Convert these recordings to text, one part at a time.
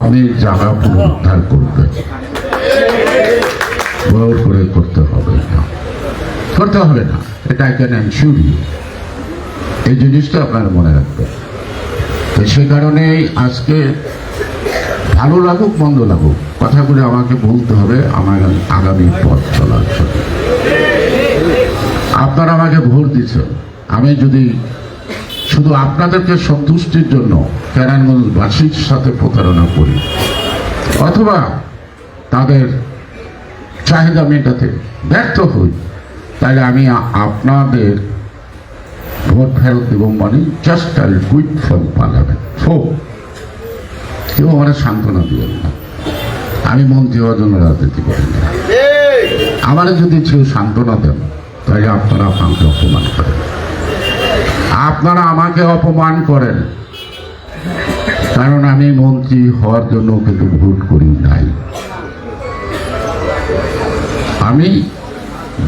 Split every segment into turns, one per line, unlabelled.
আমি জায়গা পুনরুদ্ধার করবে বড় করে করতে হবে না, করতে হবে না, এটা কেন শুরু, এই জিনিসটা আপনারা মনে রাখবেন। তো সে কারণেই আজকে ভালো লাগুক মন্দ লাগুক কথাগুলো আমাকে বলতে হবে আমার আগামী পথ চলার জন্য। আপনারা আমাকে ভোট দিচ্ছেন, আমি যদি শুধু আপনাদেরকে সন্তুষ্টির জন্য কেরানীগঞ্জবাসীর সাথে প্রতারণা করি অথবা তাদের চাহিদা মেটাতে ব্যর্থ হই, তাহলে আমি আপনাদের ভোট ফেরত দেব, মানে just I quit from parliament. কেউ আমার সান্ত্বনা দিবেন না, আমি মন্ত্রী হওয়ার জন্য রাজনীতি করি না। আমার যদি কেউ সান্ত্বনা দেন তাহলে আপনারা আমাকে অপমান করেন, আপনারা আমাকে অপমান করেন, কারণ আমি মন্ত্রী হওয়ার জন্য কিন্তু ভোট করি নাই, আমি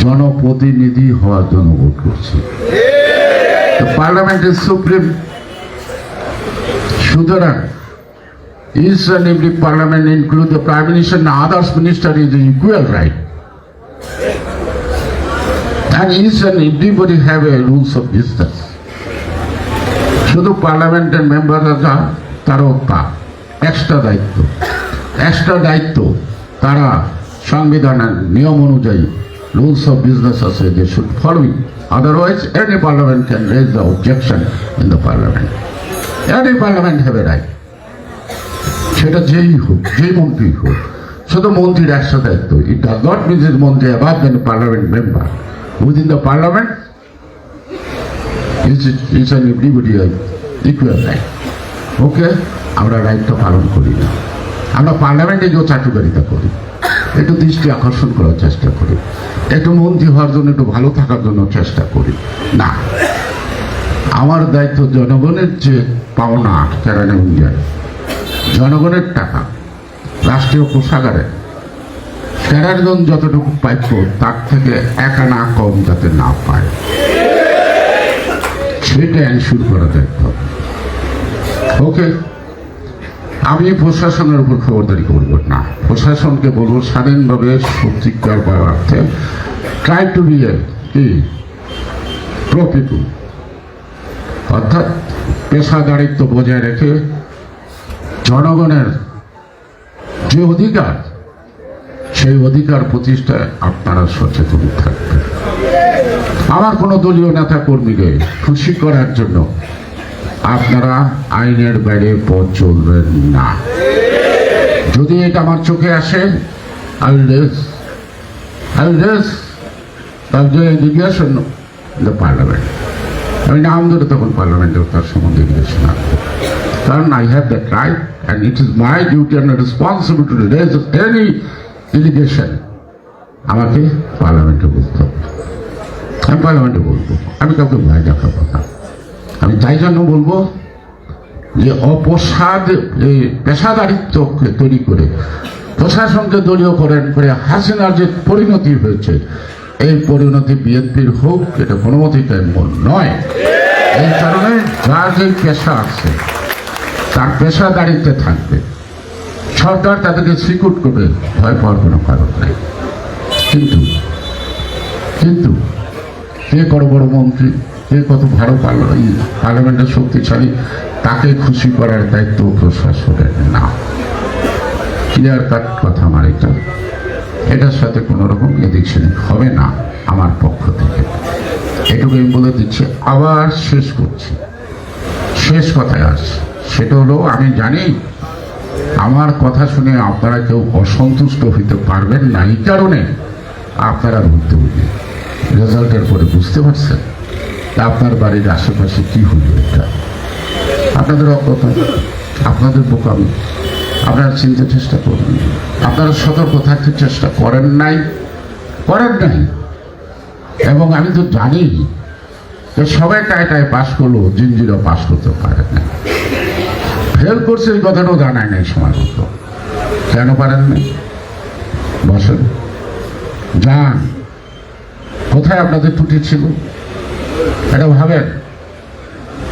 জনপ্রতিনিধি হওয়ার জন্য ভোট করছি। পার্লামেন্টের সুপ্রিম, সুতরাং each and every parliament include the prime minister and others minister is the equal right, and each and everybody have a rules of business. শুধু পার্লামেন্টের মেম্বাররা যা তারও তা এক্সট্রা দায়িত্ব তারা সংবিধানের নিয়ম অনুযায়ী rules of business আছে, they should follow it. Otherwise any parliament can raise the objection in the parliament. Any parliament have a right, সেটা যেই হোক, যেই মন্ত্রী হোক, শুধু মন্ত্রীর একশো দায়িত্ব। It does not mean this mantri above than parliament member within the parliament is an everybody equal right. Okay, আমরা রাইটটা পালন করি না, আমরা পার্লামেন্টে গিয়েও চাটুকারিতা করি, একটু দৃষ্টি আকর্ষণ করার চেষ্টা করি, একটু মন্ত্রী হওয়ার জন্য, একটু ভালো থাকার জন্য চেষ্টা করি না। আমার দায়িত্ব জনগণের যে পাওনা কেরানীগঞ্জের, জনগণের টাকা রাষ্ট্রীয় কোষাগারে কেরানীগঞ্জ যতটুকু পাইত তার থেকে এক আনা কম যাতে না পায় সেটা এনশিওর করা দায়িত্ব। ওকে, আমি প্রশাসনের উপর খবরদারি করব না, প্রশাসনকে বলবো স্বাধীনভাবে সত্যিকার পাওয়ার অর্থে ট্রাই টু বি প্রপিপল, অর্থাৎ পেশাদারিত্ব বজায় রেখে জনগণের যে অধিকার সেই অধিকার প্রতিষ্ঠায় আপনারা সচেতন থাকবেন। আমার কোনো দলীয় নেতা কর্মীকে খুশি করার জন্য আপনারা আইনের বাইরে পথ চলবেন না। যদি এটা আমার চোখে আসে I will raise the litigation in the parliament. আমি নাম ধরে তখন পার্লামেন্টে তার সম্বন্ধে লিটিগেশন আসবে, কারণ I have that right and it is my duty and responsibility to raise any litigation. আমাকে পার্লামেন্টে বলতে হবে, আমি পার্লামেন্টে বলবো, আমি কাউকে ভয় দেখাবো না। আমি তাই জন্য বলবো যে পেশাদারিত্বকে তৈরি করে প্রশাসনকে দলীয় করে হাসিনার যে পরিণতি হয়েছে, এই পরিণতি বিএনপির হোক, এটা কোনো মতেই কাম্য নয়। এই কারণে যার যে পেশা আছে তার পেশাদারিত্বে থাকবে, সরকার তাদেরকে সিকিউর করবে, ভয় পাওয়ার কোনো কারণ নেই। কিন্তু কে বড় বড় মন্ত্রী, কে কত ভালো পার্লামেন্টের শক্তিশালী, তাকে খুশি করার দায়িত্ব প্রশাসনের না। ক্লিয়ার কাট কথা আমার এটার সাথে কোনো রকম এদিক সেদিক হবে না আমার পক্ষ থেকে, এটুকু আমি বলে দিচ্ছি। আবার শেষ কথায় আসছে, সেটা হলো আমি জানি আমার কথা শুনে আপনারা কেউ অসন্তুষ্ট হইতে পারবেন না, এই কারণে আপনারা ভুক্তভোগী। রেজাল্টের পরে বুঝতে পারছেন আপনার বাড়ির আশেপাশে কি হইল, এটা আপনাদের অজ্ঞতা, আপনাদের বোকামি, আপনারা চিনতে চেষ্টা করবেন, আপনারা সতর্ক থাকতে চেষ্টা করেন নাই। এবং আমি তো জানি যে সবাই টায় পাস করলো, জিঞ্জিরা পাস করতে পারেন না, ফেল করছে এই কথাটাও জানায় নাই সময় মতো। কেন পারেন না? বসেন, যান, কোথায় আপনাদের ত্রুটি ছিল এটা ভাবেন,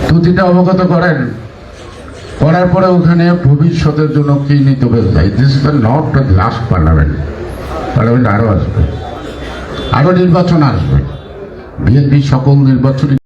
ত্রুটিটা অবগত করেন, করার পরে ওখানে ভবিষ্যতের জন্য কি নিতে হবে, this is not the last parliament. Parliament আরো আসবে, আরো নির্বাচন আসবে। বিএনপি সকল নির্বাচনী